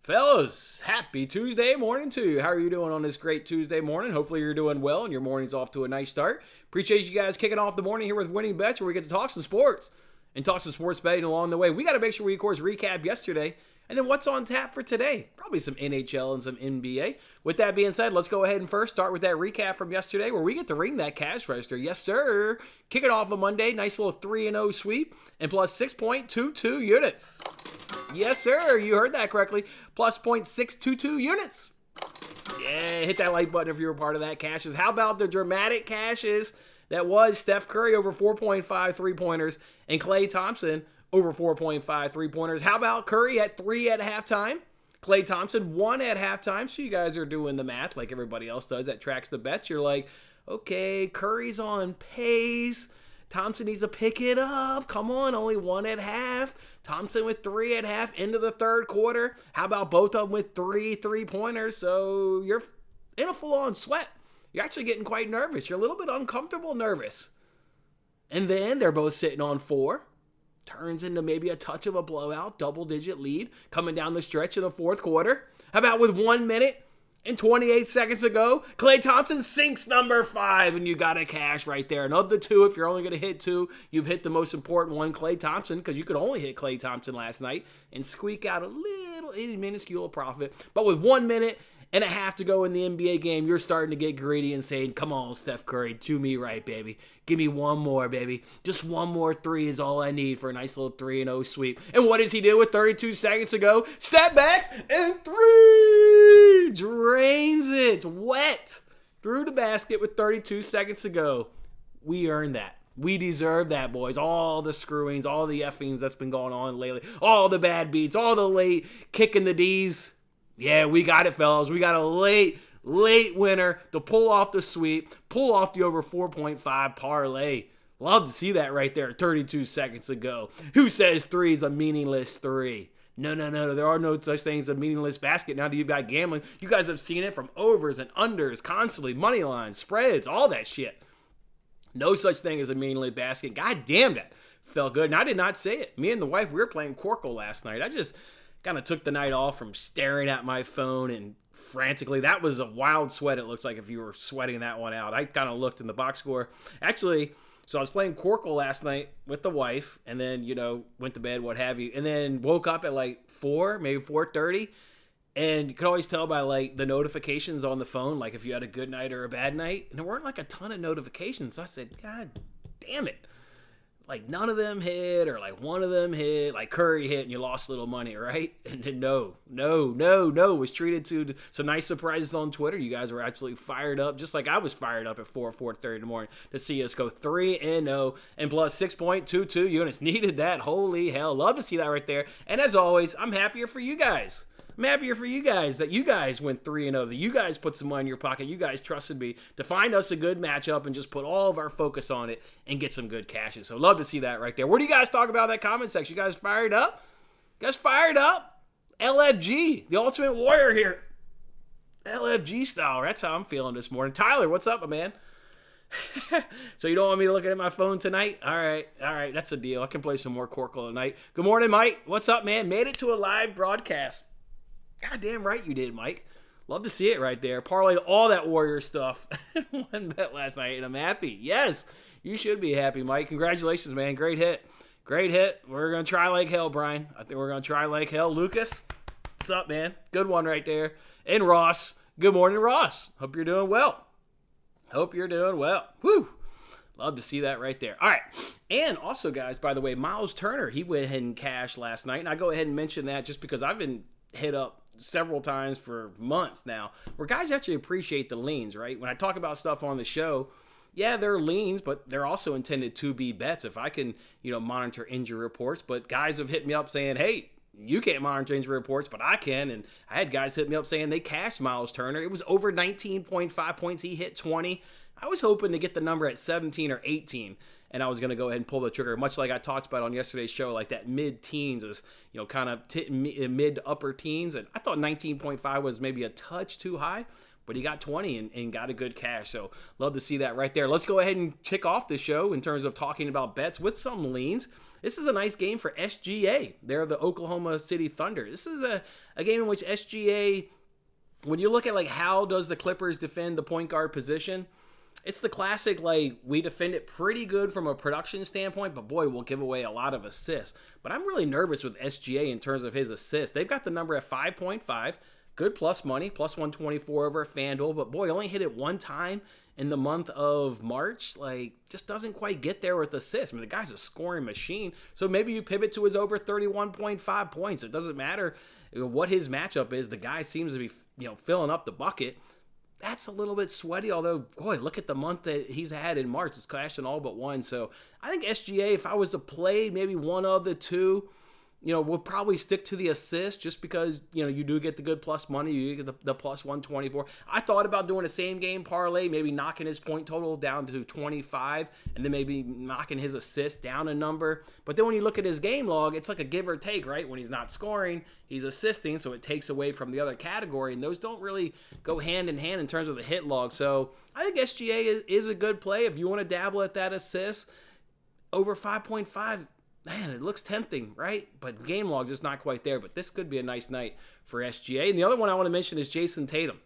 Fellas, happy Tuesday morning to you. How are you doing on this great Tuesday morning? Hopefully you're doing well and your morning's off to a nice start. Appreciate you guys kicking off the morning here with Winning Bets, where we get to talk some sports and talk some sports betting along the way. We got to make sure we, of course, recap yesterday and then what's on tap for today. Probably some NHL and some NBA. With that being said, let's go ahead and first start with that recap from yesterday where we get to ring that cash register. Yes, sir. Kicking off a Monday, nice little 3-0 sweep and plus 6.22 units. Yes, sir. You heard that correctly. Plus 0.622 units. Yeah, hit that like button if you were part of that cashes. How about the dramatic cashes that was Steph Curry over 4.5 three-pointers and Klay Thompson over 4.5 three-pointers? How about Curry at 3 at halftime? Klay Thompson 1 at halftime. So you guys are doing the math like everybody else does that tracks the bets. You're like, okay, Curry's on pace. Thompson needs to pick it up. Come on, only 1 at half. Thompson with 3 at half into the third quarter. How about both of them with 3 three-pointers? So you're in a full-on sweat. You're actually getting quite nervous. You're a little bit uncomfortable nervous. And then they're both sitting on 4. Turns into maybe a touch of a blowout, double-digit lead coming down the stretch in the fourth quarter. How about with 1 minute and 28 seconds to go, Klay Thompson sinks number 5, and you got a cash right there. And of the two, if you're only going to hit 2, you've hit the most important one, Klay Thompson, because you could only hit Klay Thompson last night and squeak out a little minuscule profit. But with 1 minute and a half to go in the NBA game, you're starting to get greedy and saying, come on, Steph Curry, do me right, baby. Give me one more, baby. Just one more 3 is all I need for a nice little 3-0 sweep. And what does he do with 32 seconds to go? Step backs and 3! Drains it. Wet. Through the basket with 32 seconds to go. We earned that. We deserve that, boys. All the screwings, all the effings that's been going on lately, all the bad beats, all the late kicking the D's. Yeah, we got it, fellas. We got a late winner to pull off the sweep, pull off the over 4.5 parlay. Love to see that right there, 32 seconds ago. Who says 3 is a meaningless 3? No. There are no such things as a meaningless basket now that you've got gambling. You guys have seen it from overs and unders, constantly, money lines, spreads, all that shit. No such thing as a meaningless basket. God damn, that felt good. And I did not say it. Me and the wife, we were playing Corkle last night. I just kind of took the night off from staring at my phone and frantically. That was a wild sweat, it looks like, if you were sweating that one out. I kind of looked in the box score. Actually, so I was playing Corkle last night with the wife and then, went to bed, what have you, and then woke up at like 4, maybe 4:30, and you could always tell by like the notifications on the phone, like if you had a good night or a bad night, and there weren't like a ton of notifications. So I said, God damn it. Like none of them hit, or like one of them hit, like Curry hit and you lost a little money, right? And then no, was treated to some nice surprises on Twitter. You guys were absolutely fired up, just like I was fired up at 4:30 in the morning to see us go 3-0 and plus 6.22 units. Needed that. Holy hell. Love to see that right there. And as always, I'm happier for you guys. I'm happier for you guys that you guys went 3-0, that you guys put some money in your pocket. You guys trusted me to find us a good matchup and just put all of our focus on it and get some good cashes. So love to see that right there. What do you guys talk about in that comment section? You guys fired up? You guys fired up? LFG, the Ultimate Warrior here. LFG style. That's how I'm feeling this morning. Tyler, what's up, my man? So you don't want me to look at my phone tonight? All right. That's a deal. I can play some more Corkle tonight. Good morning, Mike. What's up, man? Made it to a live broadcast. God damn right you did, Mike. Love to see it right there. Parlayed all that Warrior stuff. One bet last night, and I'm happy. Yes, you should be happy, Mike. Congratulations, man. Great hit. We're going to try like hell, Brian. I think we're going to try like hell. Lucas, what's up, man? Good one right there. And Ross. Good morning, Ross. Hope you're doing well. Woo. Love to see that right there. All right. And also, guys, by the way, Miles Turner, he went ahead and cashed last night. And I go ahead and mention that just because I've been hit up several times for months now where guys actually appreciate the leans, right? When I talk about stuff on the show, yeah, they're leans, but they're also intended to be bets. If I can, monitor injury reports, but guys have hit me up saying, hey, you can't monitor injury reports, but I can. And I had guys hit me up saying they cashed Miles Turner. It was over 19.5 points. He hit 20. I was hoping to get the number at 17 or 18. And I was going to go ahead and pull the trigger, much like I talked about on yesterday's show, like that mid-teens is, kind of mid to upper teens. And I thought 19.5 was maybe a touch too high. but he got 20 and got a good cash. So love to see that right there. Let's go ahead and kick off the show in terms of talking about bets with some leans. This is a nice game for SGA. They're the Oklahoma City Thunder. This is a game in which SGA, when you look at like how does the Clippers defend the point guard position, it's the classic, like, we defend it pretty good from a production standpoint, but boy, we'll give away a lot of assists. But I'm really nervous with SGA in terms of his assists. They've got the number at 5.5. Good plus money, plus 124 over at FanDuel, but boy, only hit it one time in the month of March. Like, just doesn't quite get there with assists. I mean, the guy's a scoring machine. So maybe you pivot to his over 31.5 points. It doesn't matter what his matchup is. The guy seems to be, filling up the bucket. That's a little bit sweaty, although, boy, look at the month that he's had in March. It's cashing all but one. So I think SGA, if I was to play maybe one of the two, we'll probably stick to the assist just because, you do get the good plus money. You get the plus 124. I thought about doing a same game parlay, maybe knocking his point total down to 25 and then maybe knocking his assist down a number. But then when you look at his game log, it's like a give or take, right? When he's not scoring, he's assisting, so it takes away from the other category. And those don't really go hand in hand in terms of the hit log. So I think SGA is a good play if you want to dabble at that assist. Over 5.5. Man, it looks tempting, right? But the game log's just not quite there. But this could be a nice night for SGA. And the other one I want to mention is Jason Tatum.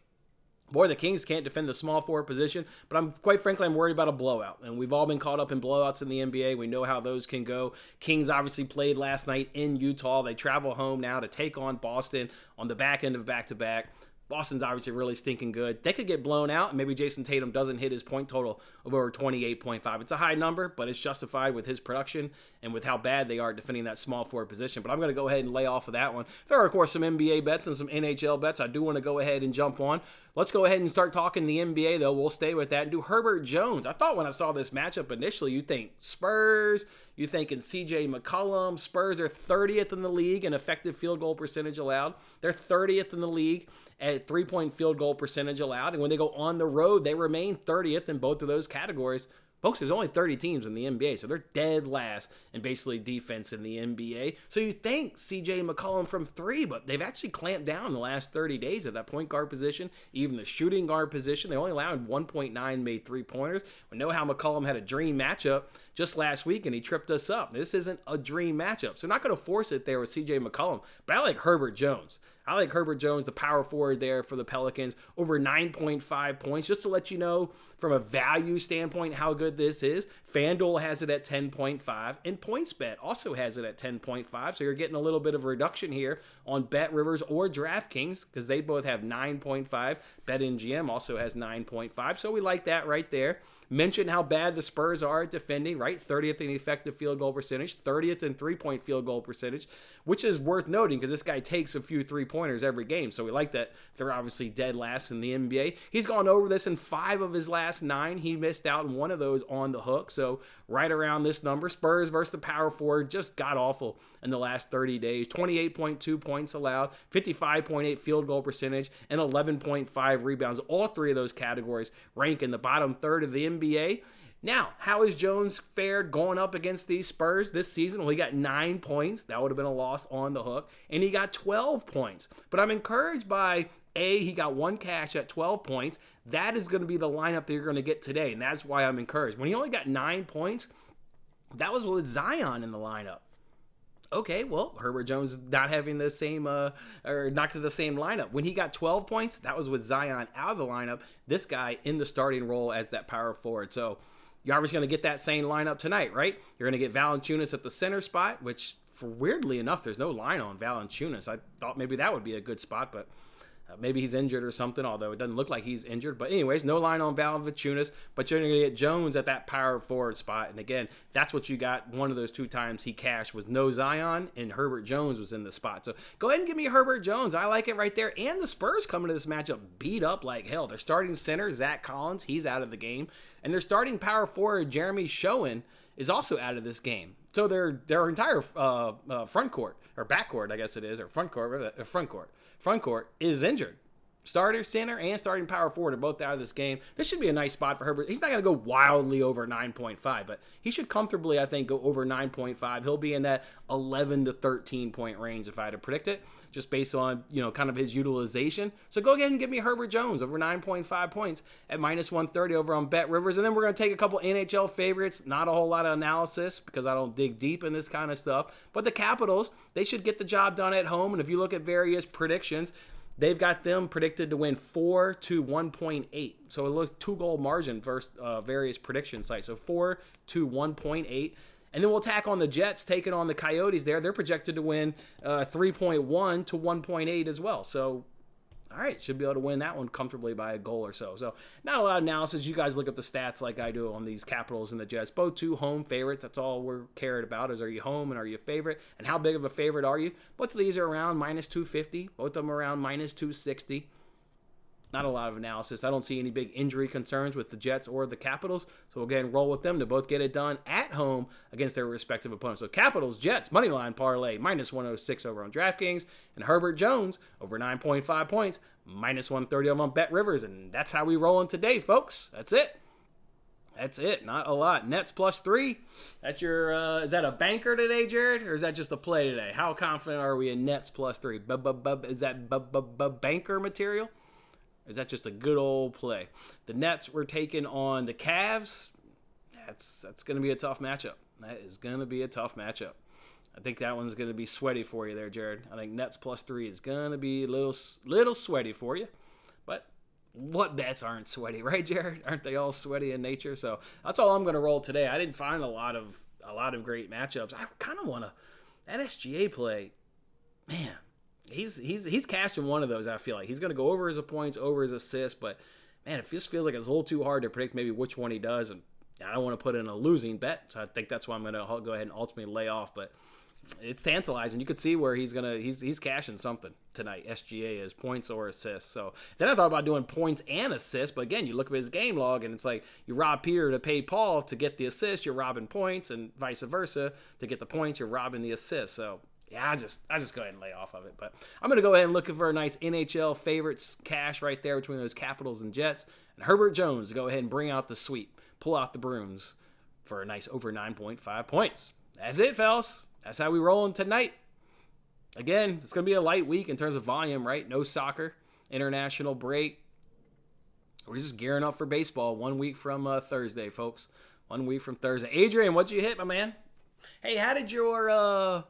Boy, the Kings can't defend the small forward position, but quite frankly, I'm worried about a blowout. And we've all been caught up in blowouts in the NBA. We know how those can go. Kings obviously played last night in Utah. They travel home now to take on Boston on the back end of back-to-back. Boston's obviously really stinking good. They could get blown out, and maybe Jason Tatum doesn't hit his point total of over 28.5. It's a high number, but it's justified with his production and with how bad they are defending that small forward position. But I'm going to go ahead and lay off of that one. There are, of course, some NBA bets and some NHL bets I do want to go ahead and jump on. Let's go ahead and start talking the NBA, though. We'll stay with that and do Herbert Jones. I thought when I saw this matchup initially, you think Spurs, you thinking CJ McCollum. Spurs are 30th in the league in effective field goal percentage allowed. They're 30th in the league at three-point field goal percentage allowed. And when they go on the road, they remain 30th in both of those categories. Folks, there's only 30 teams in the NBA, so they're dead last in basically defense in the NBA. So you think CJ McCollum from three, but they've actually clamped down the last 30 days at that point guard position, even the shooting guard position. They only allowed 1.9 made three-pointers. We know how McCollum had a dream matchup just last week, and he tripped us up. This isn't a dream matchup, so not going to force it there with CJ McCollum, but I like Herbert Jones. I like Herbert Jones, the power forward there for the Pelicans, over 9.5 points. Just to let you know from a value standpoint how good this is, FanDuel has it at 10.5, and PointsBet also has it at 10.5. So you're getting a little bit of a reduction here on BetRivers or DraftKings because they both have 9.5. BetMGM also has 9.5. So we like that right there. Mention how bad the Spurs are at defending, right? 30th in effective field goal percentage, 30th in three-point field goal percentage, which is worth noting because this guy takes a few three-pointers every game. So we like that they're obviously dead last in the NBA. He's gone over this in 5 of his last 9. He missed out in 1 of those on the hook. So right around this number. Spurs versus the power forward just got awful in the last 30 days. 28.2 points allowed, 55.8 field goal percentage, and 11.5 rebounds. All 3 of those categories rank in the bottom third of the NBA. Now, how has Jones fared going up against these Spurs this season? Well, he got 9 points. That would have been a loss on the hook. And he got 12 points. But I'm encouraged by, he got 1 cash at 12 points. That is going to be the lineup that you're going to get today. And that's why I'm encouraged. When he only got 9 points, that was with Zion in the lineup. Okay, well, Herbert Jones not having the same, or not to the same lineup. When he got 12 points, that was with Zion out of the lineup. This guy in the starting role as that power forward. So you're obviously going to get that same lineup tonight, right? You're going to get Valanciunas at the center spot, which, for weirdly enough, there's no line on Valanciunas. I thought maybe that would be a good spot, but maybe he's injured or something, although it doesn't look like he's injured. But anyways, no line on Valanciunas, but you're going to get Jones at that power forward spot. And again, that's what you got. One of those 2 times he cashed was no Zion, and Herbert Jones was in the spot. So go ahead and give me Herbert Jones. I like it right there. And the Spurs coming to this matchup beat up like hell. Their starting center, Zach Collins, he's out of the game. And their starting power forward, Jeremy Schoen, is also out of this game. So their entire front court, or back court, I guess it is, or front court is injured. Starter, center, and starting power forward are both out of this game. This should be a nice spot for Herbert. He's not going to go wildly over 9.5, but he should comfortably, I think, go over 9.5. He'll be in that 11 to 13 point range if I had to predict it, just based on, kind of his utilization. So go ahead and give me Herbert Jones over 9.5 points at minus 130 over on Bet Rivers. And then we're going to take a couple NHL favorites. Not a whole lot of analysis because I don't dig deep in this kind of stuff. But the Capitals, they should get the job done at home. And if you look at various predictions, they've got them predicted to win 4 to 1.8. So it looks 2-goal margin versus various prediction sites. So 4 to 1.8. And then we'll tack on the Jets taking on the Coyotes there. They're projected to win 3.1 to 1.8 as well. So, all right, should be able to win that one comfortably by a goal or so. So not a lot of analysis. You guys look at the stats like I do on these Capitals and the Jets. Both two home favorites. That's all we're cared about is, are you home and are you a favorite? And how big of a favorite are you? Both of these are around minus 250. Both of them are around minus 260. Not a lot of analysis. I don't see any big injury concerns with the Jets or the Capitals. So we'll go ahead and roll with them to both get it done at home against their respective opponents. So Capitals, Jets, moneyline parlay, minus 106 over on DraftKings. And Herbert Jones, over 9.5 points, minus 130 over on Bet Rivers. And that's how we rolling today, folks. That's it. That's it. Not a lot. Nets plus 3. That's your, is that a banker today, Jared? Or is that just a play today? How confident are we in Nets plus 3? Is that banker material? Or is that just a good old play? The Nets were taking on the Cavs. That's going to be a tough matchup. That is going to be a tough matchup. I think that one's going to be sweaty for you there, Jared. I think Nets plus 3 is going to be a little sweaty for you. But what bets aren't sweaty, right, Jared? Aren't they all sweaty in nature? So that's all I'm going to roll today. I didn't find a lot of great matchups. I kind of want to that SGA play, man. He's cashing one of those. I feel like he's going to go over his points, over his assists, but man, it just feels like it's a little too hard to predict maybe which one he does, and I don't want to put in a losing bet, so I think that's why I'm going to go ahead and ultimately lay off. But it's tantalizing. You could see where he's cashing something tonight. SGA is points or assists. So then I thought about doing points and assists, but again, you look at his game log and it's like you rob Peter to pay Paul to get the assist. You're robbing points, and vice versa. To get the points, you're robbing the assist. So yeah, I just go ahead and lay off of it. But I'm going to go ahead and look for a nice NHL favorites cash right there between those Capitals and Jets. And Herbert Jones, go ahead and bring out the sweep. Pull out the brooms for a nice over 9.5 points. That's it, fellas. That's how we rolling tonight. Again, it's going to be a light week in terms of volume, right? No soccer, international break. We're just gearing up for baseball 1 week from Thursday, folks. 1 week from Thursday. Adrian, what'd you hit, my man? Hey, how did your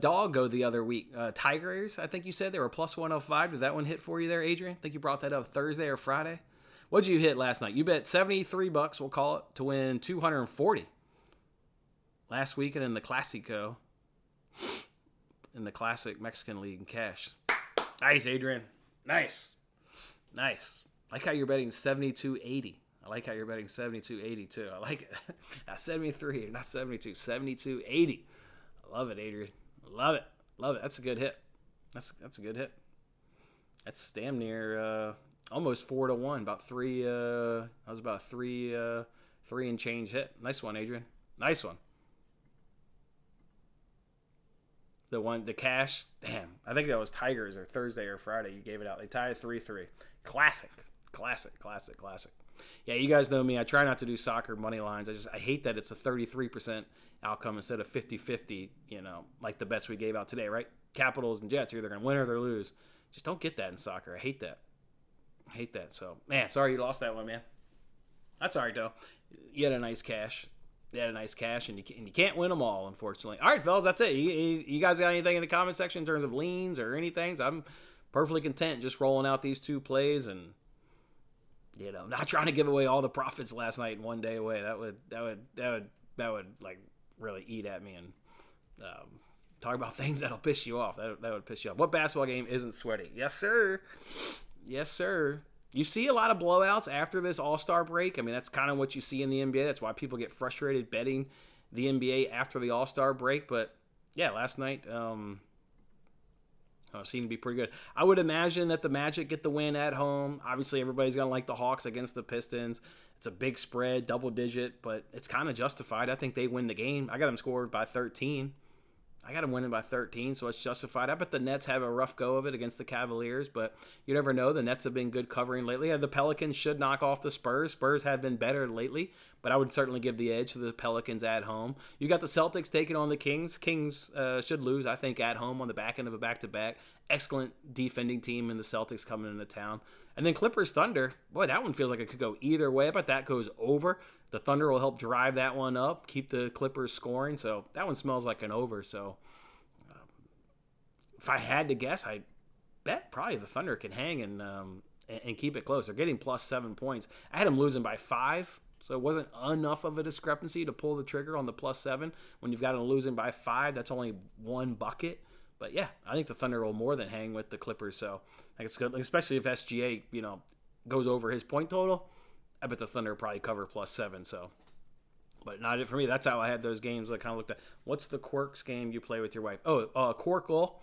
dog go the other week? Tigers, I think you said they were plus 105. Did that one hit for you there, Adrian? I think you brought that up Thursday or Friday. What'd you hit last night? You bet $73, we'll call it, to win 240. Last weekend in the Classico, in the Classic Mexican League in cash. Nice, Adrian. Nice. I like how you're betting 72.80. I like how you're betting 72.80 too. I like it. Not 73, not 72, 72.80. I love it, Adrian. Love it. That's a good hit. That's a good hit. That's damn near almost 4-1. About three. That was about three and change hit. Nice one, Adrian. Nice one. The cash. Damn. I think that was Tigers or Thursday or Friday. You gave it out. They tied 3-3. Classic. Yeah, you guys know me. I try not to do soccer money lines. I hate that it's a 33% outcome instead of 50-50, like the bets we gave out today, right? Capitals and Jets, you're either going to win or they lose. Just don't get that in soccer. I hate that. So, man, sorry you lost that one, man. That's all right, though. You had a nice cash. And you can't win them all, unfortunately. All right, fellas, that's it. You guys got anything in the comment section in terms of leans or anything? I'm perfectly content just rolling out these two plays and not trying to give away all the profits last night in one day away. That would like really eat at me and talk about things that'll piss you off. That would piss you off. What basketball game isn't sweaty? Yes, sir. You see a lot of blowouts after this All-Star break. I mean, that's kind of what you see in the NBA. That's why people get frustrated betting the NBA after the All-Star break. But yeah, last night seemed to be pretty good. I would imagine that the Magic get the win at home. Obviously, everybody's going to like the Hawks against the Pistons. It's a big spread, double digit, but it's kind of justified. I think they win the game. I got them scored by 13. I got them winning by 13, so it's justified. I bet the Nets have a rough go of it against the Cavaliers, but you never know. The Nets have been good covering lately. The Pelicans should knock off the Spurs. Spurs have been better lately, but I would certainly give the edge to the Pelicans at home. You got the Celtics taking on the Kings. Kings should lose, I think, at home on the back end of a back-to-back. Excellent defending team, and the Celtics coming into town. And then Clippers Thunder. Boy, that one feels like it could go either way, but that goes over. The Thunder will help drive that one up, keep the Clippers scoring. So that one smells like an over. So if I had to guess, I'd bet probably the Thunder can hang and keep it close. They're getting plus 7 points. I had them losing by 5. So it wasn't enough of a discrepancy to pull the trigger on the plus 7. When you've got them losing by 5, that's only one bucket. But yeah, I think the Thunder will more than hang with the Clippers. So I think it's good, especially if SGA, goes over his point total. I bet the Thunder will probably cover plus 7. So, but not it for me. That's how I had those games. I kind of looked at what's the Quirks game you play with your wife. Quirkle.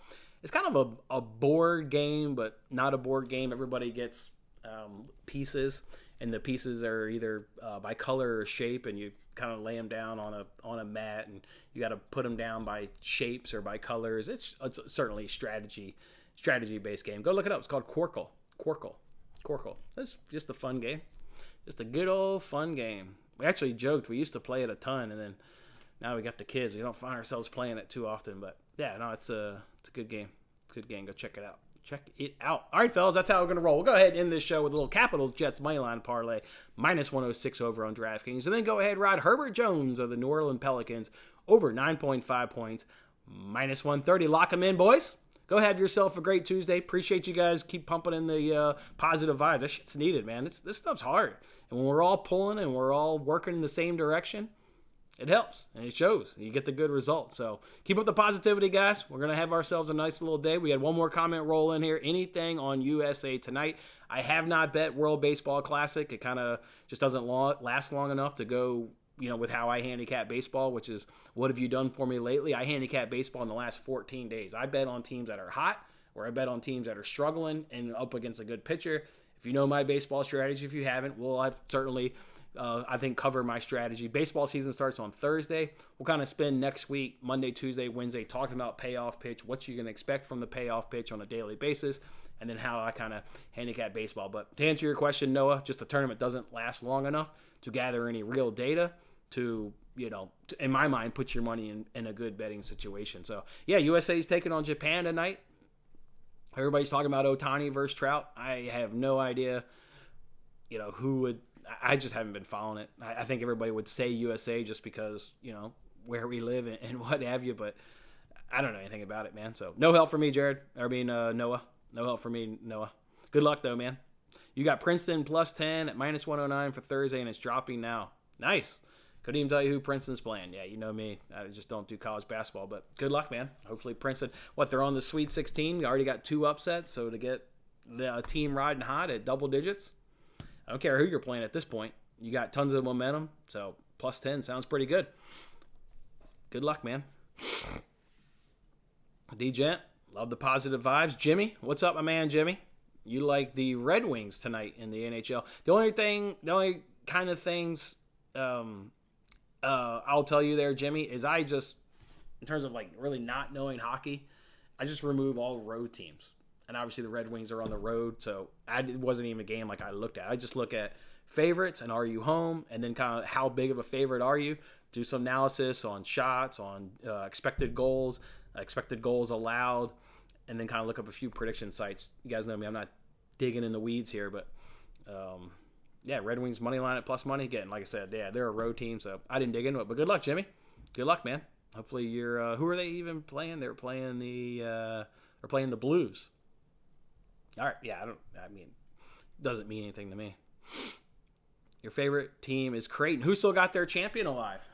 It's kind of a board game, but not a board game. Everybody gets pieces, and the pieces are either by color or shape, and you kind of lay them down on a mat, and you got to put them down by shapes or by colors. It's certainly a strategy based game. Go look it up. It's called Quirkle. It's just a fun game. Just a good old fun game. We actually joked. We used to play it a ton, and then now we got the kids. We don't find ourselves playing it too often. But yeah, no, it's a good game. Good game. Go check it out. All right, fellas, that's how we're going to roll. We'll go ahead and end this show with a little Capitals Jets moneyline parlay, minus 106 over on DraftKings. And then go ahead, ride Herbert Jones of the New Orleans Pelicans over 9.5 points, minus 130. Lock them in, boys. Go have yourself a great Tuesday. Appreciate you guys. Keep pumping in the positive vibe. This shit's needed, man. This stuff's hard. And when we're all pulling and we're all working in the same direction, it helps, and it shows. You get the good results. So keep up the positivity, guys. We're going to have ourselves a nice little day. We had one more comment roll in here. Anything on USA tonight? I have not bet World Baseball Classic. It kind of just doesn't last long enough to go, with how I handicap baseball, which is what have you done for me lately? I handicap baseball in the last 14 days. I bet on teams that are hot, or I bet on teams that are struggling and up against a good pitcher. If you know my baseball strategy, if you haven't, well, I've certainly I think cover my strategy. Baseball season starts on Thursday. We'll kind of spend next week, Monday, Tuesday, Wednesday, talking about payoff pitch, what you can expect from the payoff pitch on a daily basis, and then how I kind of handicap baseball. But to answer your question, Noah, just the tournament doesn't last long enough to gather any real data to, in my mind, put your money in a good betting situation. So, yeah, USA is taking on Japan tonight. Everybody's talking about Ohtani versus Trout. I have no idea, who would. I just haven't been following it. I think everybody would say USA just because, where we live and what have you, but I don't know anything about it, man. So no help for me, Noah. No help for me, Noah. Good luck, though, man. You got Princeton plus 10 at minus 109 for Thursday, and it's dropping now. Nice. Couldn't even tell you who Princeton's playing. Yeah, you know me. I just don't do college basketball, but good luck, man. Hopefully Princeton, they're on the Sweet 16. We already got 2 upsets, so to get the team riding hot at double digits, I don't care who you're playing at this point. You got tons of momentum, so plus 10 sounds pretty good. Good luck, man. D-Gent, love the positive vibes. Jimmy, what's up, my man, Jimmy? You like the Red Wings tonight in the NHL. The only kind of things I'll tell you there, Jimmy, is I just, in terms of really not knowing hockey, I just remove all road teams. And obviously the Red Wings are on the road, so it wasn't even a game I looked at. I just look at favorites and are you home, and then kind of how big of a favorite are you. Do some analysis on shots, on expected goals allowed, and then kind of look up a few prediction sites. You guys know me, I'm not digging in the weeds here, but yeah, Red Wings money line at plus money. Again, like I said, yeah, they're a road team, so I didn't dig into it. But good luck, Jimmy. Good luck, man. Hopefully you're. Who are they even playing? They're playing the Blues. All right, yeah, doesn't mean anything to me. Your favorite team is Creighton. Who still got their champion alive?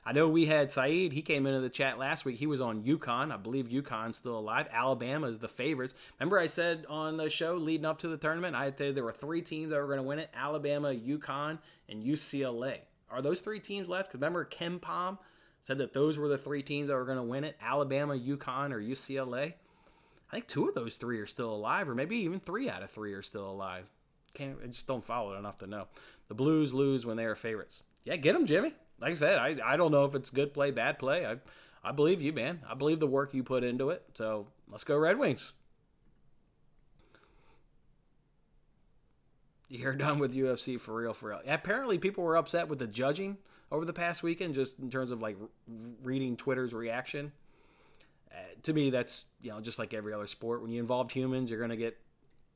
I know we had Saeed. He came into the chat last week. He was on UConn. I believe UConn's still alive. Alabama is the favorites. Remember I said on the show leading up to the tournament, I said there were 3 teams that were going to win it: Alabama, UConn, and UCLA. Are those 3 teams left? Because remember Ken Pom said that those were the 3 teams that were going to win it: Alabama, UConn, or UCLA. I think 2 of those 3 are still alive, or maybe even 3 out of 3 are still alive. I just don't follow it enough to know. The Blues lose when they are favorites. Yeah, get them, Jimmy. like I said, I don't know if it's good play, bad play. I believe you, man. I believe the work you put into it. So let's go Red Wings. You're done with UFC for real, for real. Apparently, people were upset with the judging over the past weekend, just in terms of like reading Twitter's reaction. To me, that's just like every other sport. When you involve humans, you're going to get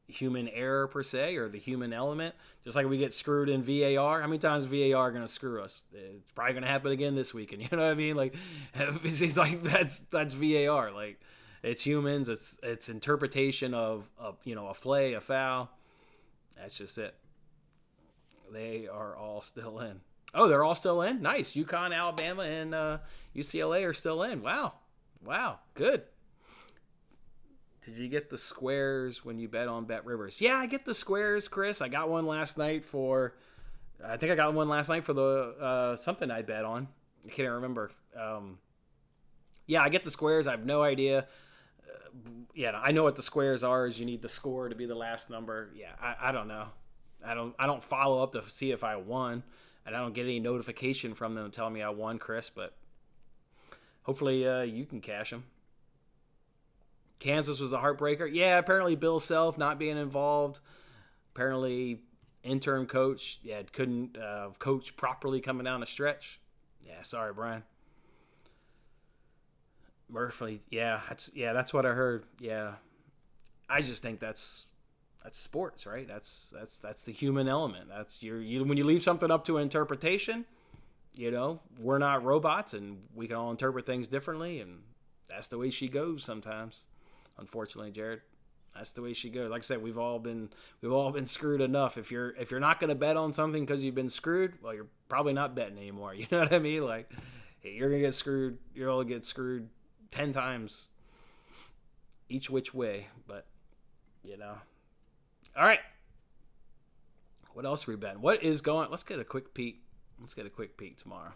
human error per se, or the human element. Just like we get screwed in VAR. How many times VAR going to screw us? It's probably going to happen again this weekend. You know what I mean? Like, it's like that's VAR. Like, it's humans. It's interpretation of a play, a foul. That's just it. They are all still in. Oh, they're all still in? Nice. UConn, Alabama, and UCLA are still in. Wow. Good. Did you get the squares when you bet on Bet Rivers? Yeah, I get the squares, Chris. I got one last night for the something I bet on. I can't remember. Yeah, I get the squares. I have no idea. I know what the squares are. Is you need the score to be the last number. Yeah, I don't know. I don't follow up to see if I won, and I don't get any notification from them telling me I won, Chris. But hopefully you can cash them. Kansas was a heartbreaker. Yeah, apparently Bill Self not being involved. Apparently interim coach couldn't coach properly coming down the stretch. Yeah, sorry, Brian. Murphy, that's what I heard. Yeah, I just think that's sports, right? That's the human element. That's when you leave something up to interpretation. We're not robots, and we can all interpret things differently, and that's the way she goes sometimes. Unfortunately, Jared, that's the way she goes. Like I said, we've all been screwed enough. If you're not going to bet on something because you've been screwed, well, you're probably not betting anymore. You know what I mean? Like, you're gonna get screwed. You're all get screwed 10 times each which way. But all right. What else are we betting? What is going? Let's get a quick peek. Tomorrow.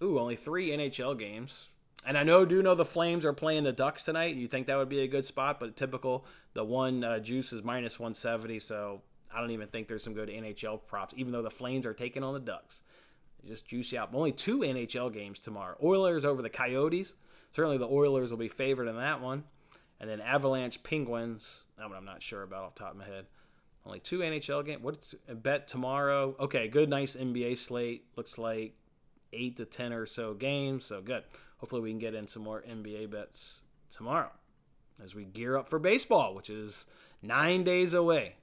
Ooh, only 3 NHL games. And I do know the Flames are playing the Ducks tonight. You think that would be a good spot, but typical. The one juice is minus 170, so I don't even think there's some good NHL props, even though the Flames are taking on the Ducks. They just juice you out. Only 2 NHL games tomorrow. Oilers over the Coyotes. Certainly the Oilers will be favored in that one. And then Avalanche Penguins. That one I'm not sure about off the top of my head. Only 2 NHL games. What's a bet tomorrow? Okay, good, nice NBA slate. Looks like 8 to 10 or so games, so good. Hopefully we can get in some more NBA bets tomorrow as we gear up for baseball, which is 9 days away.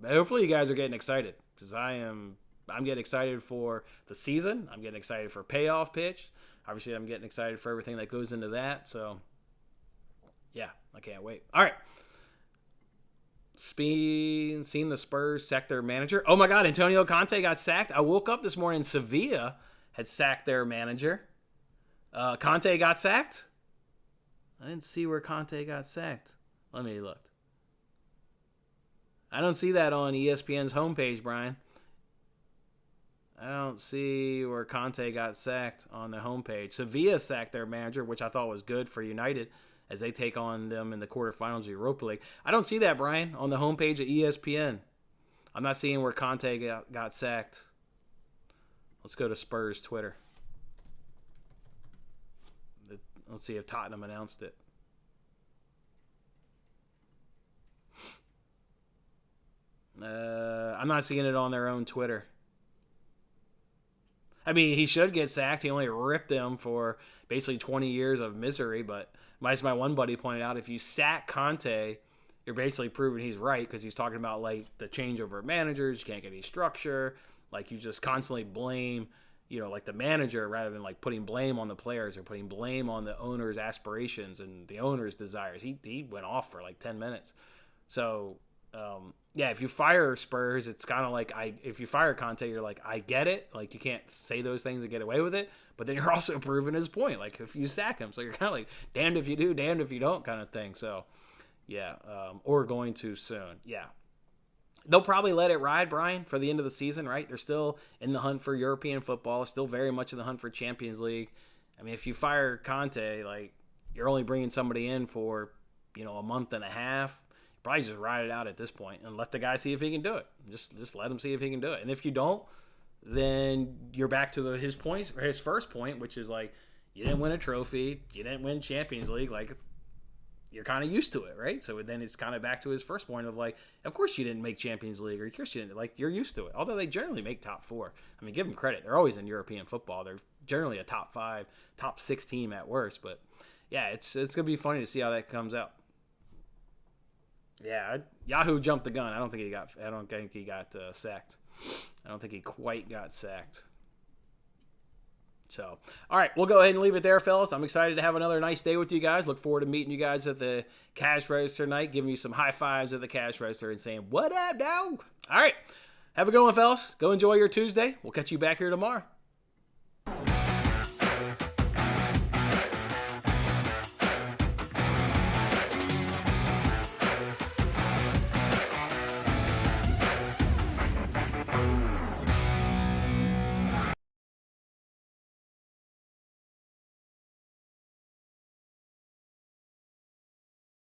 But hopefully you guys are getting excited, because I'm getting excited for the season. I'm getting excited for payoff pitch. Obviously, I'm getting excited for everything that goes into that. So, yeah, I can't wait. All right. Seen the Spurs sack their manager. Oh, my God, Antonio Conte got sacked. I woke up this morning, Sevilla had sacked their manager. Conte got sacked? I didn't see where Conte got sacked. Let me look. I don't see that on ESPN's homepage, Brian. I don't see where Conte got sacked on the homepage. Sevilla sacked their manager, which I thought was good for United as they take on them in the quarterfinals of Europa League. I don't see that, Brian, on the homepage of ESPN. I'm not seeing where Conte got sacked. Let's go to Spurs Twitter. Let's see if Tottenham announced it. I'm not seeing it on their own Twitter. I mean, he should get sacked. He only ripped them for basically 20 years of misery. But as my one buddy pointed out, if you sack Conte, you're basically proving he's right, because he's talking about like the changeover of managers. You can't get any structure. Like, you just constantly blame, like the manager, rather than like putting blame on the players or putting blame on the owner's aspirations and the owner's desires. He went off for like 10 minutes. So, if you fire Spurs, it's kind of like if you fire Conte, you're like, I get it. Like, you can't say those things and get away with it. But then you're also proving his point. Like, if you sack him, so you're kind of like, damned if you do, damned if you don't kind of thing. So, or going too soon. Yeah. They'll probably let it ride, Brian, for the end of the season, right? They're still in the hunt for European football, still very much in the hunt for Champions League. I mean, if you fire Conte, like, you're only bringing somebody in for, a month and a half. Probably just ride it out at this point and let the guy see if he can do it. Just let him see if he can do it. And if you don't, then you're back to his points, or his first point, which is like, you didn't win a trophy, you didn't win Champions League, like, you're kind of used to it, right? So then it's kind of back to his first point of like, of course you didn't make Champions League, or of course you didn't, like, you're used to it. Although they generally make top 4. I mean, give them credit. They're always in European football. They're generally a top 5, top 6 team at worst. But yeah, it's going to be funny to see how that comes out. Yeah, Yahoo jumped the gun. I don't think he got sacked. I don't think he quite got sacked. So, all right, we'll go ahead and leave it there, fellas. I'm excited to have another nice day with you guys. Look forward to meeting you guys at the cash register tonight, giving you some high fives at the cash register and saying, what up, dog? All right, have a good one, fellas. Go enjoy your Tuesday. We'll catch you back here tomorrow.